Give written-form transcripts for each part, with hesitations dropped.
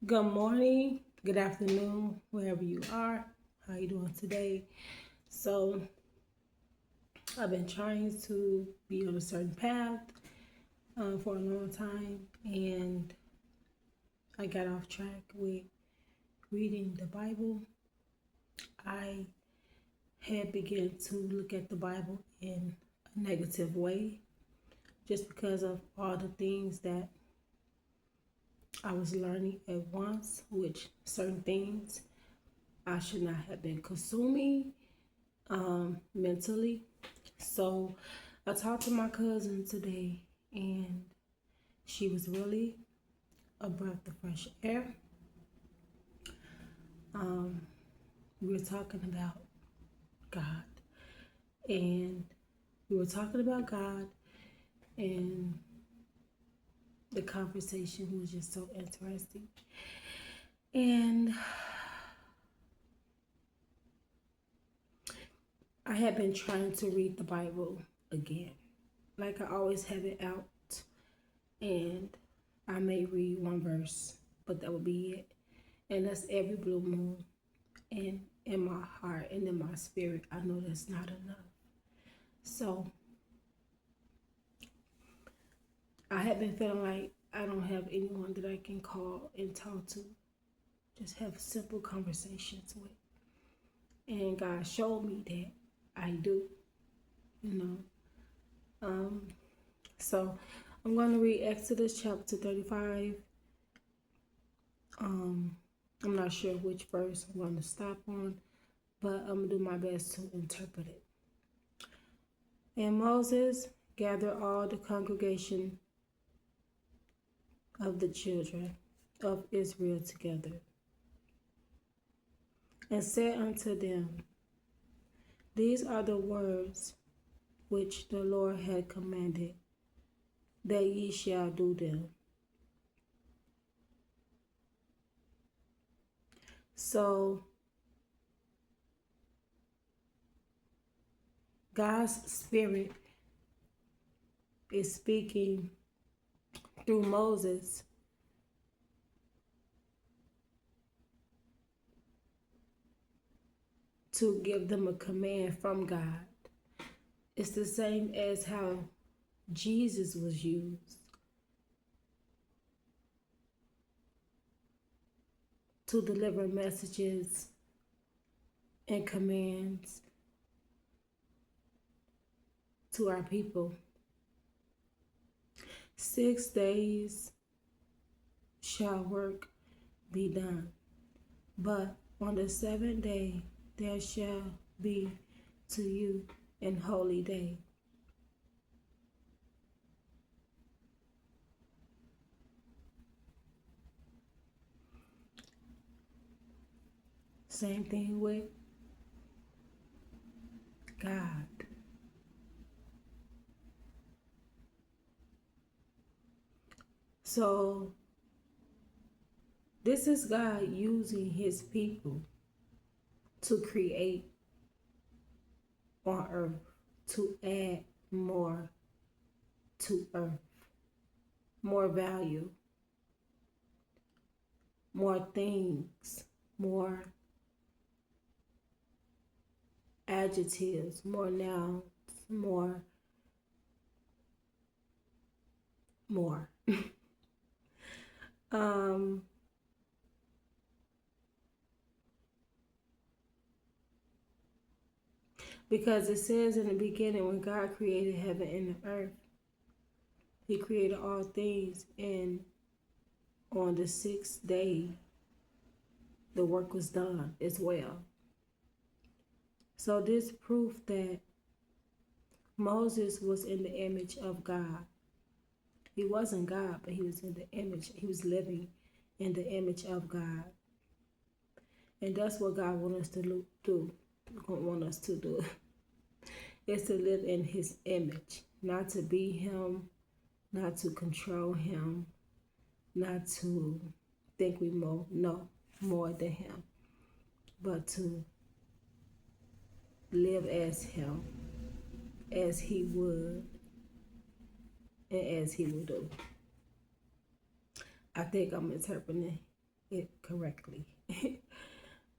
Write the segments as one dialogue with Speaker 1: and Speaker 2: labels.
Speaker 1: Good morning, good afternoon, wherever you are. How you doing today? So I've been trying to be on a certain path for a long time, and I got off track with reading the Bible. I had begun to look at the Bible in a negative way, just because of all the things that I was learning at once, which certain things I should not have been consuming mentally. So I talked to my cousin today, and she was really a breath of fresh air. We were talking about God, and we were talking about God, and the conversation was just so interesting. And I had been trying to read the Bible again, like I always have it out, and I may read one verse, but that would be it. And that's every blue moon. And in my heart and in my spirit, I know that's not enough. So I have been feeling like I don't have anyone that I can call and talk to, just have simple conversations with. And God showed me that I do, you know. So I'm going to read Exodus chapter 35. I'm not sure which verse I'm going to stop on, but I'm going to do my best to interpret it. And Moses gathered all the congregation of the children of Israel together, and said unto them, These are the words which the Lord had commanded, that ye shall do them. So God's Spirit is speaking through Moses to give them a command from God. It's the same as how Jesus was used to deliver messages and commands to our people. 6 days shall work be done, but on the seventh day there shall be to you an holy day. Same thing with God. So this is God using his people to create on earth, to add more to earth, more value, more things, more adjectives, more nouns, more. um, because it says in the beginning, when God created heaven and the earth, he created all things, and on the sixth day, the work was done as well. So this proof that Moses was in the image of God. He wasn't God, but he was in the image. He was living in the image of God. And that's what God wants us to do. Want us to do is to live in his image, not to be him, not to control him, not to think we know more than him, but to live as him, as he would, and as he will do. I think I'm interpreting it correctly.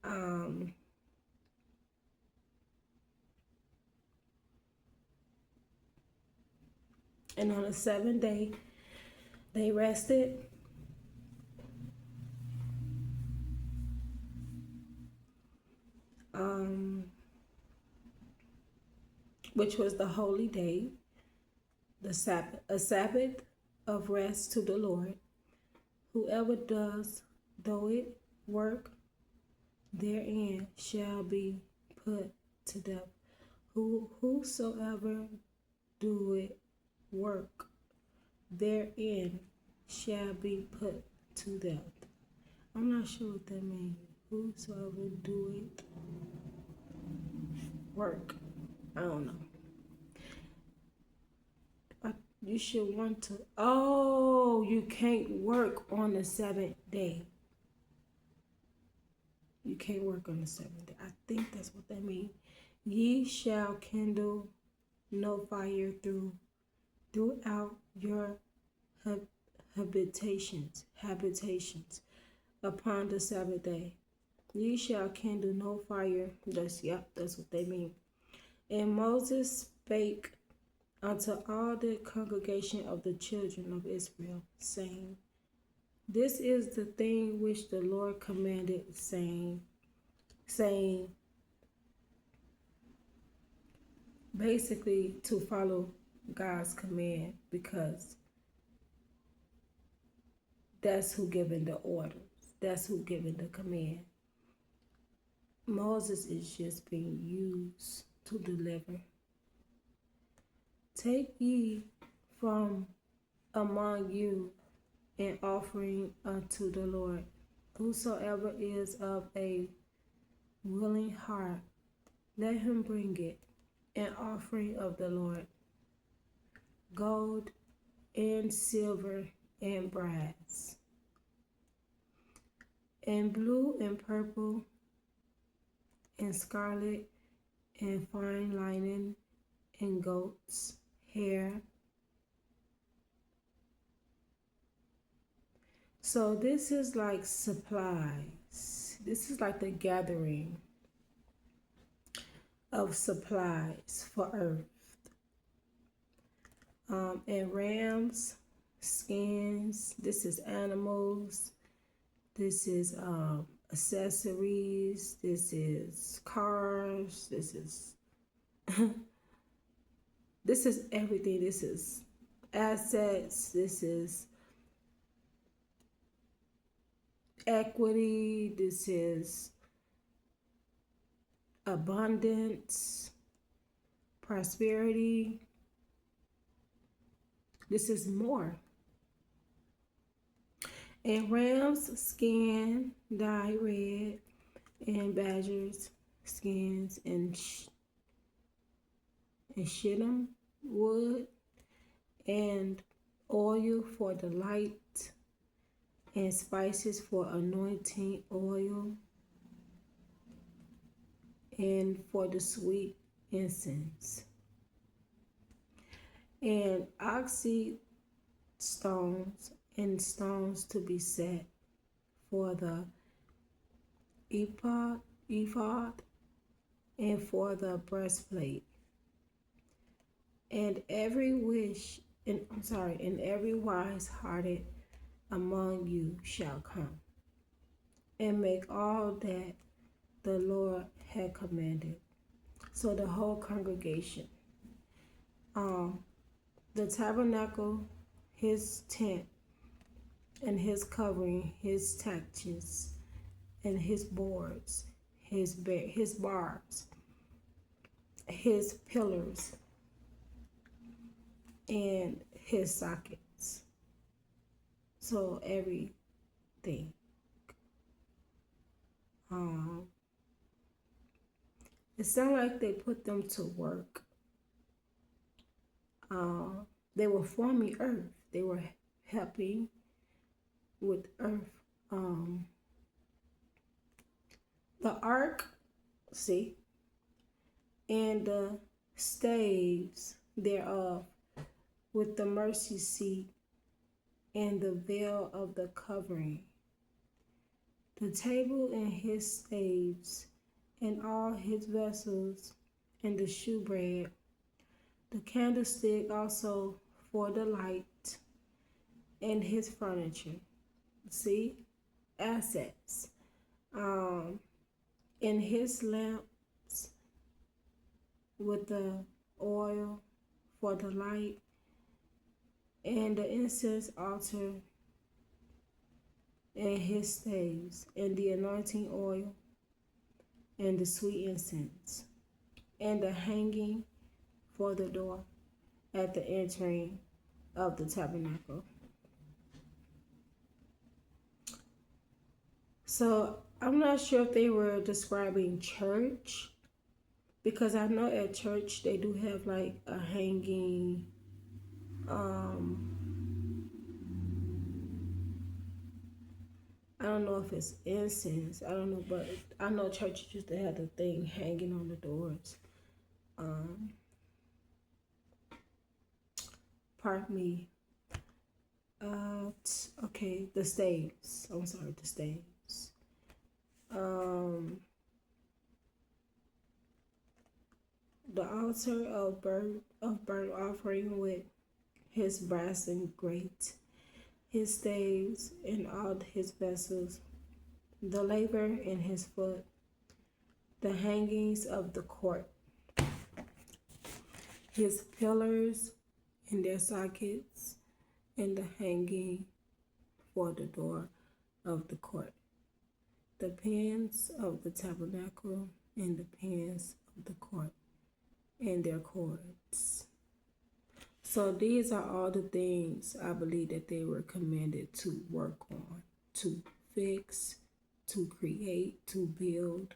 Speaker 1: um, and on the seventh day, they rested, um, which was the holy day, the Sabbath, a Sabbath of rest to the Lord. Whoever does, though it work therein, shall be put to death. Whosoever do it work therein shall be put to death. I'm not sure what that means. Whosoever do it work. I don't know. You should want to. Oh, you can't work on the seventh day. You can't work on the seventh day. I think that's what that means. Ye shall kindle no fire throughout your habitations upon the Sabbath day. Ye shall kindle no fire. That's what they mean. And Moses spake unto all the congregation of the children of Israel, saying, This is the thing which the Lord commanded, saying, basically to follow God's command, because that's who given the orders. That's who given the command. Moses is just being used to deliver. Take ye from among you an offering unto the Lord. Whosoever is of a willing heart, let him bring it, an offering of the Lord. Gold and silver and brass, and blue and purple and scarlet and fine linen and goat's hair. So this is like supplies. This is like the gathering of supplies for earth. And rams, skins. This is animals. This is accessories. This is cars. This is this is everything. This is assets. This is equity. This is abundance, prosperity. This is more. And ram's skin dyed red, and badger's skins and shittim wood, and oil for the light, and spices for anointing oil, and for the sweet incense, and oxy stones, and stones to be set for the ephod, and for the breastplate, and every wise hearted among you shall come, and make all that the Lord had commanded. So the whole congregation, the tabernacle, his tent, and his covering, his taches, and his boards, his bars, his pillars, and his sockets. So everything. It sounds like they put them to work. They were forming earth. They were helping with earth. The ark, see, and the staves thereof, with the mercy seat and the veil of the covering, the table and his staves, and all his vessels, and the shewbread, the candlestick also for the light, and his furniture. See, assets. And his lamps with the oil for the light, and the incense altar, and his staves, and the anointing oil, and the sweet incense, and the hanging for the door at the entering of the tabernacle. So I'm not sure if they were describing church, because I know at church they do have like a hanging, I don't know if it's incense, I don't know, but I know churches used to have the thing hanging on the doors. Pardon me. Okay, the staves. I'm sorry, the staves. The altar of burnt offering with his brazen grate, his staves and all his vessels, the laver in his foot, the hangings of the court, his pillars and their sockets, and the hanging for the door of the court, the pins of the tabernacle, and the pins of the court, and their cords. So these are all the things I believe that they were commanded to work on, to fix, to create, to build.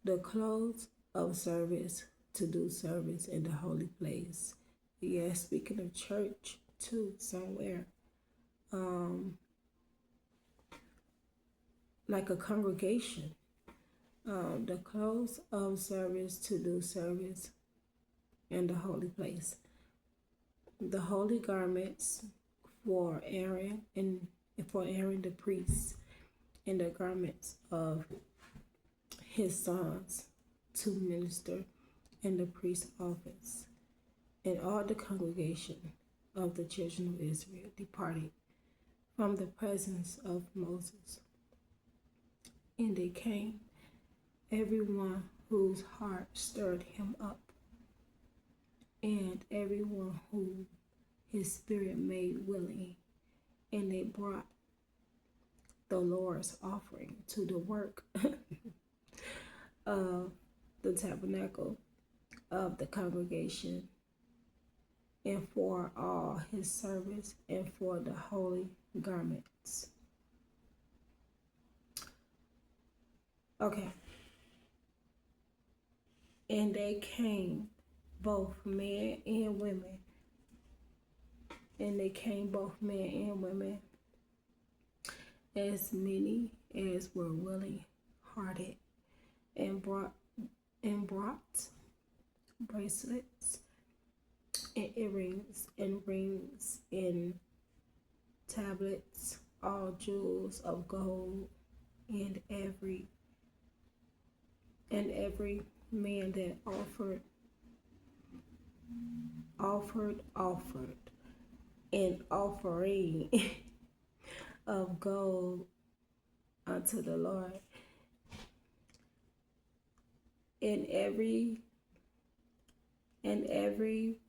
Speaker 1: The clothes of service, to do service in the holy place. Yes, speaking of church too, somewhere. Like a congregation. The clothes of service, to do service in the holy place. The holy garments for Aaron the priest, and the garments of his sons to minister in the priest's office. And all the congregation of the children of Israel departed from the presence of Moses. And they came, everyone whose heart stirred him up, and everyone whom his spirit made willing, and they brought the Lord's offering to the work of the tabernacle of the congregation, and for all his service, and for the holy garments. Okay. And they came, both men and women. And they came, both men and women, as many as were willing hearted, and brought bracelets and earrings and rings and tablets, all jewels of gold, and every man that offered an offering of gold unto the Lord. And every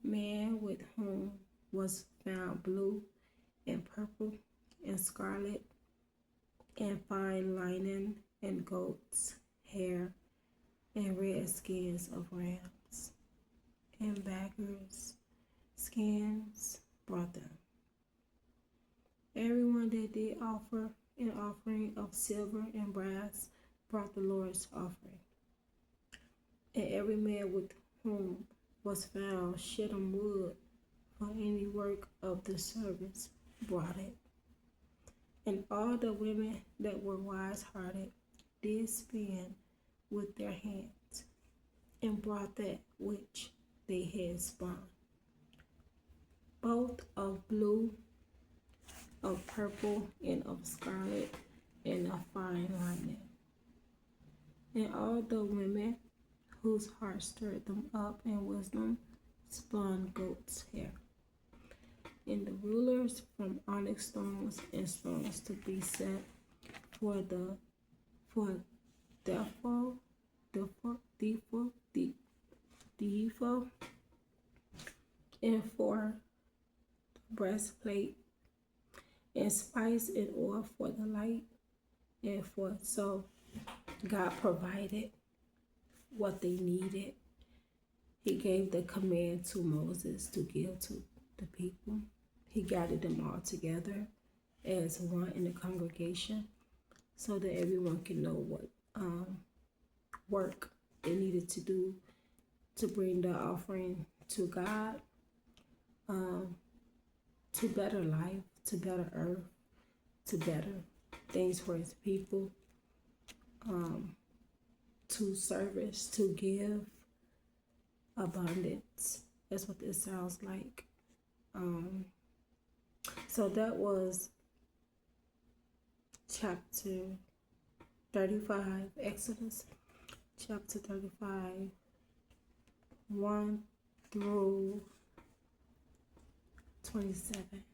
Speaker 1: man with whom was found blue and purple and scarlet and fine linen and goats' hair and red skins of rams and beggars' skins brought them. Everyone that did offer an offering of silver and brass brought the Lord's offering. And every man with whom was found shittim wood for any work of the service brought it. And all the women that were wise-hearted did spin with their hands, and brought that which they had spun, both of blue of purple, and of scarlet, and of fine linen. And all the women whose hearts stirred them up in wisdom spun goat's hair. And the rulers from onyx stones and stones to be set for defo, and for the breastplate, and spice and oil for the light, and for so God provided what they needed. He gave the command to Moses to give to the people. He gathered them all together as one in the congregation so that everyone can know what work they needed to do to bring the offering to God, to better life, to better earth, to better things for his people, to service, to give abundance. That's what this sounds like. So that was chapter 35, Exodus chapter 35, 1 through 27.